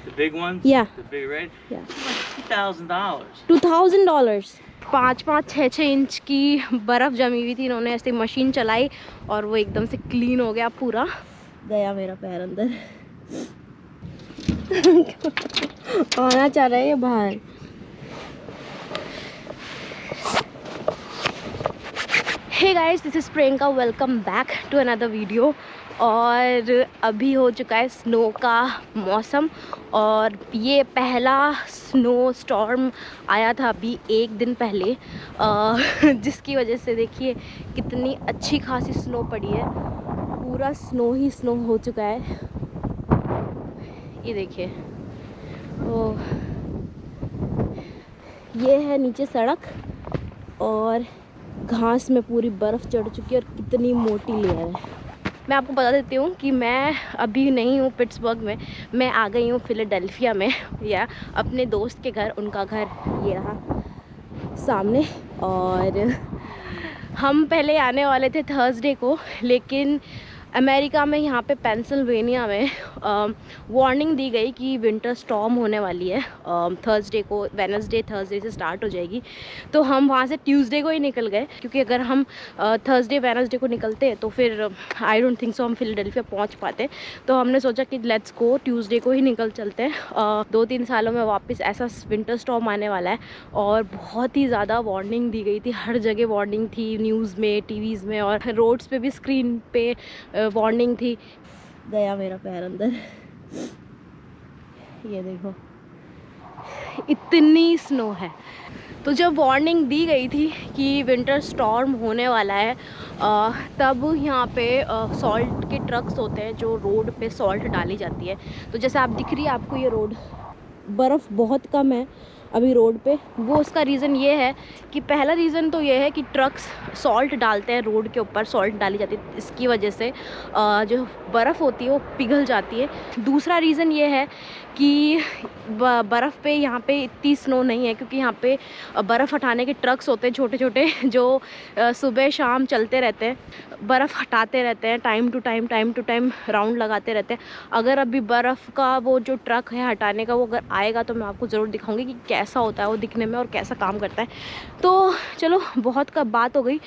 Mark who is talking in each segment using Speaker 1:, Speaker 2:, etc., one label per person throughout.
Speaker 1: The big ones?
Speaker 2: Yeah.
Speaker 1: The big red?
Speaker 2: Yeah.
Speaker 1: $2,000.
Speaker 2: $2,000। 5-5, 6-6 inch की बर्फ़ जमी हुई थी। इन्होंने ऐसे मशीन चलाई और वो एकदम से क्लीन हो गया पूरा। गया मेरा पैर अंदर। आना चाह रहा है ये बाहर। Hey guys, this is Priyanka, welcome back to another video. और अभी हो चुका है स्नो का मौसम और ये पहला स्नो स्टॉर्म आया था अभी एक दिन पहले, जिसकी वजह से देखिए कितनी अच्छी खासी स्नो पड़ी है। पूरा स्नो ही स्नो हो चुका है। ये देखिए, तो ये है नीचे सड़क और घास में पूरी बर्फ़ चढ़ चुकी है और कितनी मोटी लेयर है। मैं आपको बता देती हूँ कि मैं अभी नहीं हूँ पिट्सबर्ग में, मैं आ गई हूँ फिलाडेल्फिया में, या अपने दोस्त के घर। उनका घर ये रहा सामने। और हम पहले आने वाले थे थर्सडे को, लेकिन अमेरिका में यहाँ पे पेंसिल्वेनिया में वार्निंग दी गई कि विंटर स्टॉर्म होने वाली है थर्सडे को। वेडनेसडे थर्सडे से स्टार्ट हो जाएगी। तो हम वहाँ से ट्यूसडे को ही निकल गए, क्योंकि अगर हम थर्सडे वेडनेसडे को निकलते हैं तो फिर आई डोंट थिंक सो हम फिलाडेल्फिया पहुँच पाते। तो हमने सोचा कि लेट्स गो, ट्यूसडे को ही निकल चलते हैं। 2-3 सालों में वापस ऐसा विंटर स्टॉर्म आने वाला है और बहुत ही ज़्यादा वार्निंग दी गई थी। हर जगह वार्निंग थी, न्यूज़ में, टीवीज़ में, और रोड्स पे भी स्क्रीन पे वार्निंग थी। गया मेरा पैर अंदर। ये देखो, इतनी स्नो है। तो जब वार्निंग दी गई थी कि विंटर स्टॉर्म होने वाला है, तब यहाँ पे सॉल्ट के ट्रक्स होते हैं जो रोड पे सॉल्ट डाली जाती है। तो जैसे आप दिख रही है आपको ये रोड, बर्फ़ बहुत कम है अभी रोड पे। वो उसका रीज़न ये है कि पहला रीज़न तो ये है कि ट्रक्स सॉल्ट डालते हैं रोड के ऊपर, सॉल्ट डाली जाती है, इसकी वजह से जो बर्फ़ होती है वो पिघल जाती है। दूसरा रीज़न ये है कि बर्फ़ पे यहाँ पे इतनी स्नो नहीं है, क्योंकि यहाँ पे बर्फ़ हटाने के ट्रक्स होते हैं छोटे छोटे, जो सुबह शाम चलते रहते हैं, बर्फ़ हटाते रहते हैं टाइम टू टाइम राउंड लगाते रहते हैं। अगर अभी बर्फ़ का वो जो ट्रक है हटाने का, वो अगर आएगा तो मैं आपको ज़रूर दिखाऊंगी कि कैसा होता है वो दिखने में और कैसा काम करता है। तो चलो, बहुत का बात हो गई।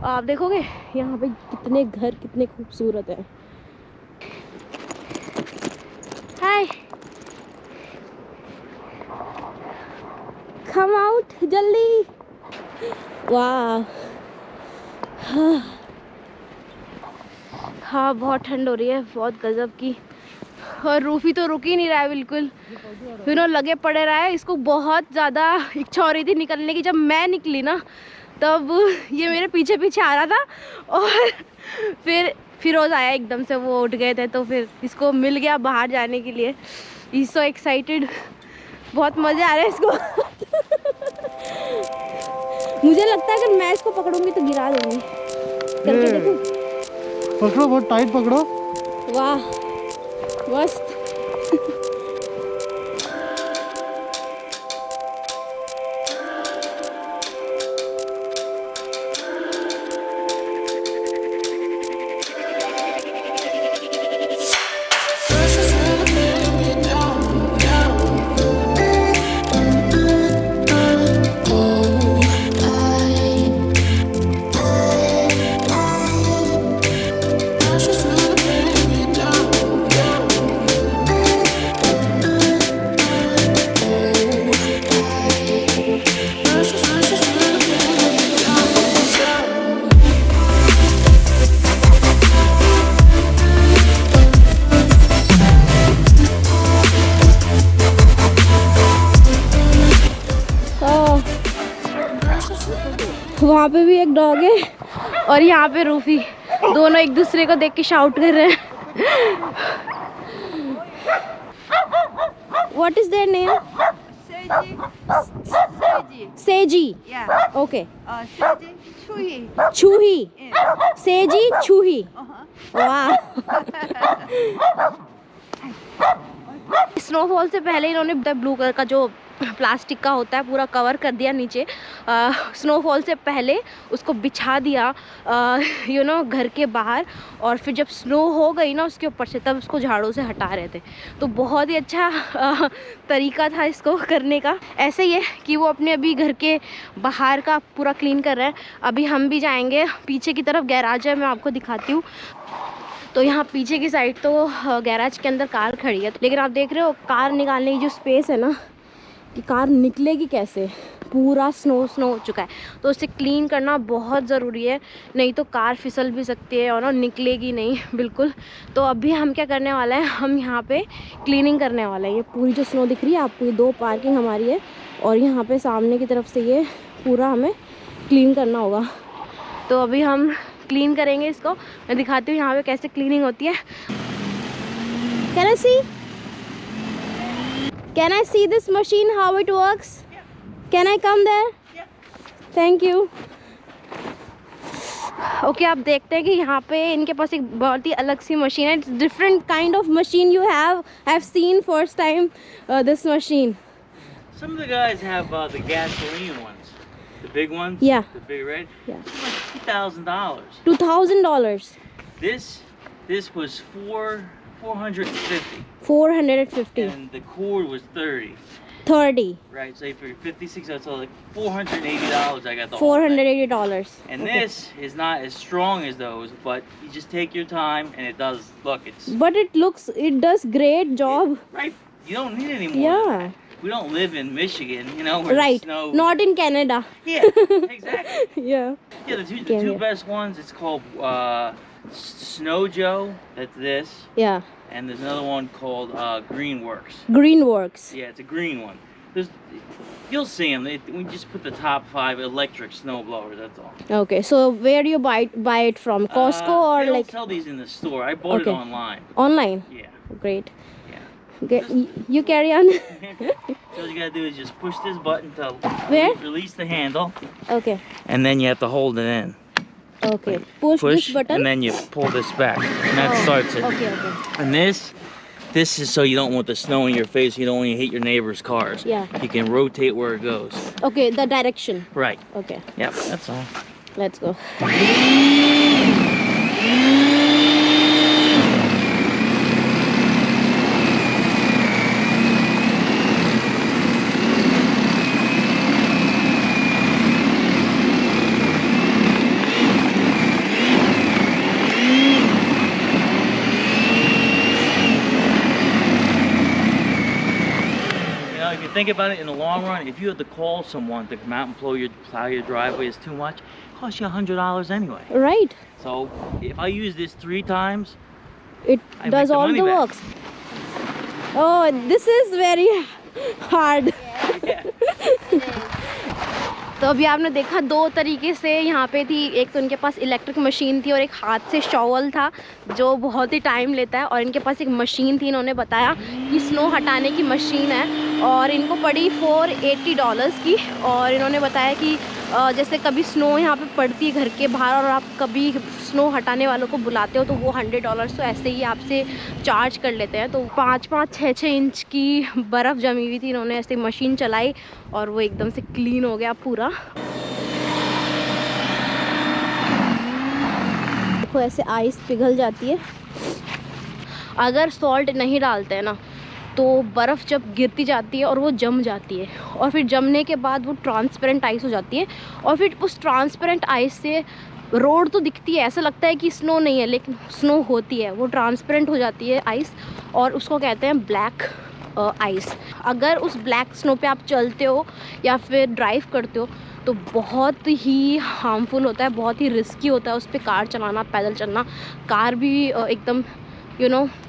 Speaker 2: आप देखोगे यहाँ पे कितने घर कितने खूबसूरत हैं। हाय, कम आउट जल्दी। वाह, हाँ बहुत ठंड हो रही है, बहुत गजब की। और रूफी तो रुक ही नहीं रहा है बिल्कुल, लगे पड़े रहा है। इसको बहुत ज़्यादा इच्छा हो रही थी निकलने की। जब मैं निकली ना, तब ये मेरे पीछे पीछे आ रहा था और फिर फिरोज़ आया एकदम से, वो उठ गए थे, तो फिर इसको मिल गया बाहर जाने के लिए। ही सो एक्साइटेड, बहुत मज़े आ रहे हैं इसको। मुझे लगता है अगर मैं इसको पकड़ूंगी तो गिरा दूंगी। करके देखो,
Speaker 3: पकड़ो, बहुत टाइट पकड़ो।
Speaker 2: वाह मस्त। वहाँ पे भी एक डॉग है और यहाँ पे रूफी, दोनों एक दूसरे को देख के शाउट कर रहे हैं। What is their name? Seiji.
Speaker 4: Yeah.
Speaker 2: Okay.
Speaker 4: Seiji, Chuhi.
Speaker 2: Chuhi.
Speaker 4: Yeah.
Speaker 2: Seiji, Chuhi. वाह। स्नोफॉल से पहले इन्होंने ब्लू कलर का जो प्लास्टिक का होता है पूरा कवर कर दिया नीचे, स्नोफॉल से पहले उसको बिछा दिया घर के बाहर, और फिर जब स्नो हो गई ना उसके ऊपर से, तब उसको झाड़ू से हटा रहे थे। तो बहुत ही अच्छा तरीका था इसको करने का। ऐसे ही है कि वो अपने अभी घर के बाहर का पूरा क्लीन कर रहे हैं। अभी हम भी जाएंगे पीछे की तरफ, गैराज है, मैं आपको दिखाती हूँ। तो यहाँ पीछे की साइड तो गैराज के अंदर कार खड़ी है, लेकिन आप देख रहे हो कार निकालने की जो स्पेस है ना, कि कार निकलेगी कैसे, पूरा स्नो हो चुका है। तो उसे क्लीन करना बहुत ज़रूरी है, नहीं तो कार फिसल भी सकती है और निकलेगी नहीं बिल्कुल। तो अभी हम क्या करने वाला है, हम यहाँ पे क्लीनिंग करने वाला है। ये पूरी जो स्नो दिख रही है आपको, ये 2 पार्किंग हमारी है, और यहाँ पे सामने की तरफ से ये पूरा हमें क्लीन करना होगा। तो अभी हम क्लीन करेंगे इसको, मैं दिखाती हूँ यहाँ पे कैसे क्लीनिंग होती है। Can I see? Can I see this machine, how it works? Can I come there? Thank you. Okay, आप देखते हैं कि यहाँ पे इनके पास एक बहुत ही अलग सी मशीन है। It's different kind of machine you have seen first time this machine.
Speaker 1: Some of the guys have the gasoline ones, the big ones.
Speaker 2: Yeah.
Speaker 1: The big red.
Speaker 2: Yeah.
Speaker 1: Like $2,000.
Speaker 2: $2,000.
Speaker 1: This was $450.
Speaker 2: 450.
Speaker 1: And the cord was 30.
Speaker 2: 30.
Speaker 1: Right. So for 56, that's like $480. I got the whole thing.
Speaker 2: $480.
Speaker 1: And
Speaker 2: Okay.
Speaker 1: this is not as strong as those, but you just take your time, and it does. Look, it's
Speaker 2: But it does great job.
Speaker 1: right. You don't need any more. than
Speaker 2: Yeah.
Speaker 1: that. We don't live in Michigan, where
Speaker 2: Right.
Speaker 1: the snow.
Speaker 2: Not in Canada.
Speaker 1: Yeah, exactly.
Speaker 2: Yeah.
Speaker 1: Yeah, the two
Speaker 2: Canada.
Speaker 1: best ones. It's called Snow Joe. That's this,
Speaker 2: Yeah.
Speaker 1: and there's another one called Greenworks.
Speaker 2: Greenworks.
Speaker 1: Yeah, it's a green one. You'll see them. We just put the top 5 electric snow blowers. That's all.
Speaker 2: Okay. So where do you buy it from? Costco or
Speaker 1: they don't
Speaker 2: like
Speaker 1: sell these in the store. I bought it
Speaker 2: Okay.
Speaker 1: online.
Speaker 2: online?
Speaker 1: Yeah.
Speaker 2: Great.
Speaker 1: Yeah.
Speaker 2: Okay. You carry on.
Speaker 1: So all you gotta do is just push this button to
Speaker 2: Where?
Speaker 1: release the handle,
Speaker 2: Okay.
Speaker 1: and then you have to hold it in.
Speaker 2: Okay. Push this button.
Speaker 1: and then you pull this back, and that
Speaker 2: Oh,
Speaker 1: starts it.
Speaker 2: Okay. Okay.
Speaker 1: And this is so you don't want the snow in your face. You don't want to hit your neighbor's cars.
Speaker 2: Yeah.
Speaker 1: You can rotate where it goes.
Speaker 2: Okay. The direction.
Speaker 1: Right.
Speaker 2: Okay.
Speaker 1: Yep. That's all.
Speaker 2: Let's go.
Speaker 1: If you think about it, in the long run, if you had to call someone to come out and plow your driveway is too much, it costs you $100 anyway.
Speaker 2: Right.
Speaker 1: So if I use this 3 times,
Speaker 2: It
Speaker 1: I
Speaker 2: does
Speaker 1: make the
Speaker 2: all
Speaker 1: money
Speaker 2: the
Speaker 1: back.
Speaker 2: works. Oh, this is very hard. तो अभी आपने देखा 2 तरीके से यहाँ पे थी। एक तो इनके पास इलेक्ट्रिक मशीन थी और एक हाथ से शॉवल था जो बहुत ही टाइम लेता है, और इनके पास एक मशीन थी। इन्होंने बताया कि स्नो हटाने की मशीन है और इनको पड़ी $480 की। और इन्होंने बताया कि जैसे कभी स्नो यहाँ पे पड़ती है घर के बाहर और आप कभी स्नो हटाने वालों को बुलाते हो तो वो $100 तो ऐसे ही आपसे चार्ज कर लेते हैं। तो 5-5, 6-6 इंच की बर्फ़ जमी हुई थी। इन्होंने ऐसे मशीन चलाई और वो एकदम से क्लीन हो गया पूरा। देखो ऐसे आइस पिघल जाती है। अगर सॉल्ट नहीं डालते हैं ना तो बर्फ़ जब गिरती जाती है और वो जम जाती है, और फिर जमने के बाद वो ट्रांसपेरेंट आइस हो जाती है, और फिर उस ट्रांसपेरेंट आइस से रोड तो दिखती है, ऐसा लगता है कि स्नो नहीं है लेकिन स्नो होती है। वो ट्रांसपेरेंट हो जाती है आइस और उसको कहते हैं ब्लैक आइस। अगर उस ब्लैक स्नो पे आप चलते हो या फिर ड्राइव करते हो तो बहुत ही हार्मफुल होता है, बहुत ही रिस्की होता है उस पर कार चलाना, पैदल चलना। कार भी एकदम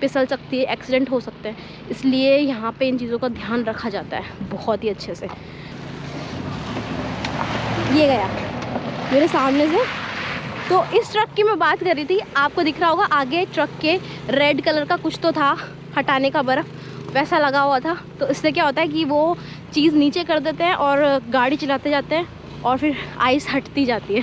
Speaker 2: फिसल सकती है, एक्सीडेंट हो सकते हैं। इसलिए यहाँ पे इन चीज़ों का ध्यान रखा जाता है बहुत ही अच्छे से। ये गया मेरे सामने से। तो इस ट्रक की मैं बात कर रही थी, आपको दिख रहा होगा आगे ट्रक के रेड कलर का कुछ तो था हटाने का बर्फ़, वैसा लगा हुआ था। तो इससे क्या होता है कि वो चीज़ नीचे कर देते हैं और गाड़ी चलाते जाते हैं और फिर आइस हटती जाती है।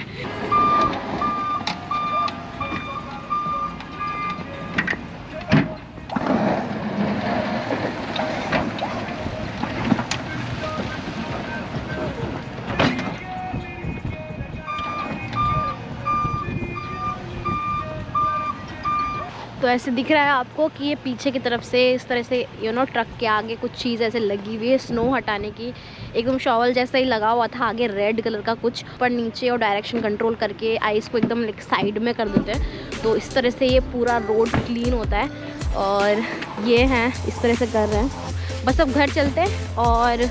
Speaker 2: तो ऐसे दिख रहा है आपको कि ये पीछे की तरफ से इस तरह से ट्रक के आगे कुछ चीज़ ऐसे लगी हुई है स्नो हटाने की, एकदम शॉवल जैसा ही लगा हुआ था आगे रेड कलर का कुछ, पर नीचे और डायरेक्शन कंट्रोल करके आइस को एकदम साइड में कर देते हैं। तो इस तरह से ये पूरा रोड क्लीन होता है और ये हैं इस तरह से कर रहे हैं। बस अब घर चलते हैं और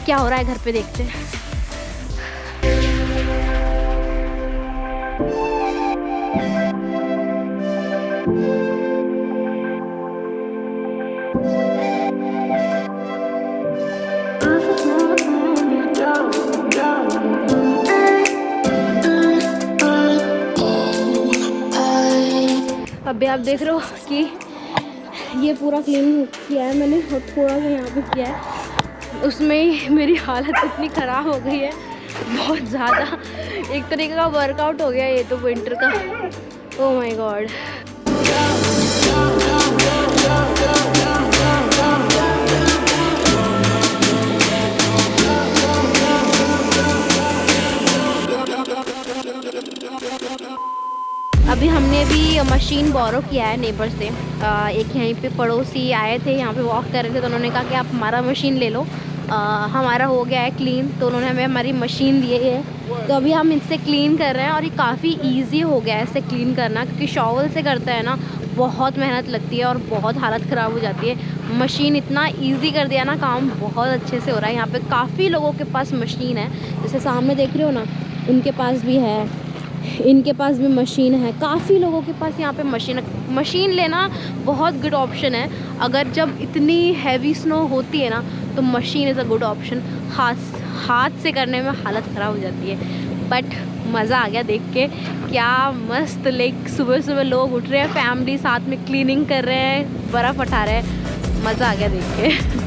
Speaker 2: क्या हो रहा है घर पे देखते हैं। अभी आप देख रहे हो कि ये पूरा क्लीन किया है मैंने और थोड़ा सा यहाँ पे किया है, उसमें ही मेरी हालत इतनी ख़राब हो गई है बहुत ज़्यादा। एक तरीके का वर्कआउट हो गया ये तो विंटर का। Oh my God. अभी हमने भी मशीन बोरो किया है नेबर से। एक यहीं पे पड़ोसी आए थे, यहाँ पे वॉक कर रहे थे, तो उन्होंने कहा कि आप हमारा मशीन ले लो, हमारा हो गया है क्लीन, तो उन्होंने हमें हमारी मशीन दी है। तो अभी हम इससे क्लीन कर रहे हैं और ये काफ़ी इजी हो गया है इससे क्लीन करना, क्योंकि शॉवल से करते हैं ना बहुत मेहनत लगती है और बहुत हालत ख़राब हो जाती है। मशीन इतना ईजी कर दिया ना, काम बहुत अच्छे से हो रहा है। यहाँ पर काफ़ी लोगों के पास मशीन है, जैसे सामने देख रहे हो ना, उनके पास भी है, इनके पास भी मशीन है, काफ़ी लोगों के पास यहाँ पे मशीन लेना बहुत गुड ऑप्शन है। अगर जब इतनी हैवी स्नो होती है ना तो machine is a good option. हाथ से करने में हालत ख़राब हो जाती है, बट मज़ा आ गया देख के, क्या मस्त। लाइक सुबह सुबह लोग उठ रहे हैं, फैमिली साथ में क्लीनिंग कर रहे हैं, बर्फ़ हटा रहे हैं, मज़ा आ गया देख के।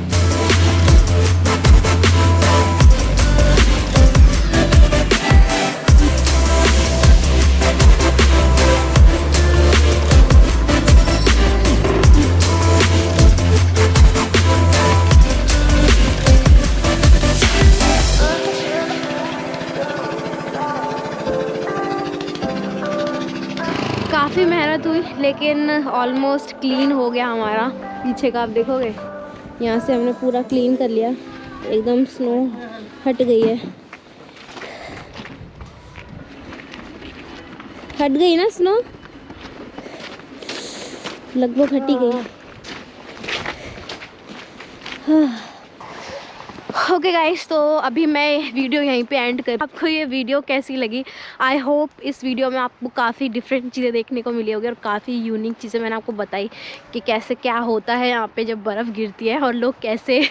Speaker 2: काफ़ी मेहनत हुई लेकिन ऑलमोस्ट क्लीन हो गया हमारा। पीछे का आप देखोगे, यहाँ से हमने पूरा क्लीन कर लिया, एकदम स्नो हट गई है। हट गई ना स्नो, लगभग हट ही गई। ओके गाइस, तो अभी मैं वीडियो यहीं पे एंड कर। आपको ये वीडियो कैसी लगी? आई होप इस वीडियो में आपको काफ़ी डिफरेंट चीज़ें देखने को मिली होगी और काफ़ी यूनिक चीज़ें मैंने आपको बताई कि कैसे क्या होता है यहाँ पे जब बर्फ़ गिरती है और लोग कैसे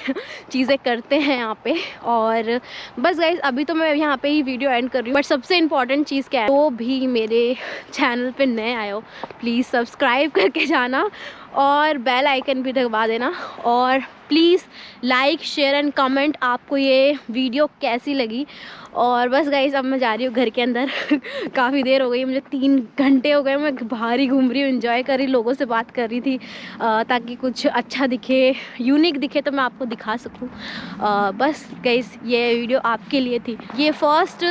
Speaker 2: चीज़ें करते हैं यहाँ पे। और बस गाइस, अभी तो मैं यहाँ पे ही वीडियो एंड कर रही हूँ, बट सबसे इम्पॉर्टेंट चीज़ क्या है, तो भी मेरे चैनल पर नए आए हो प्लीज़ सब्सक्राइब करके जाना और बेल आइकन भी दबा देना, और please like share and comment आपको ये वीडियो कैसी लगी। और बस गाइस, अब मैं जा रही हूँ घर के अंदर। काफ़ी देर हो गई, मुझे 3 घंटे हो गए, मैं बाहर ही घूम रही हूँ, एंजॉय कर रही, लोगों से बात कर रही थी, ताकि कुछ अच्छा दिखे, यूनिक दिखे तो मैं आपको दिखा सकूँ। बस गाइस, ये वीडियो आपके लिए थी। ये फर्स्ट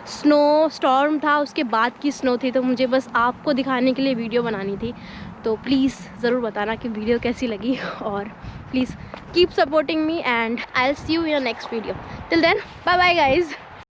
Speaker 2: स्नो स्टॉर्म था, उसके बाद की स्नो थी, तो मुझे बस आपको दिखाने के लिए वीडियो बनानी थी। तो प्लीज़ ज़रूर बताना कि वीडियो कैसी लगी, और please keep supporting me and I will see you in next video. Till then, bye bye guys.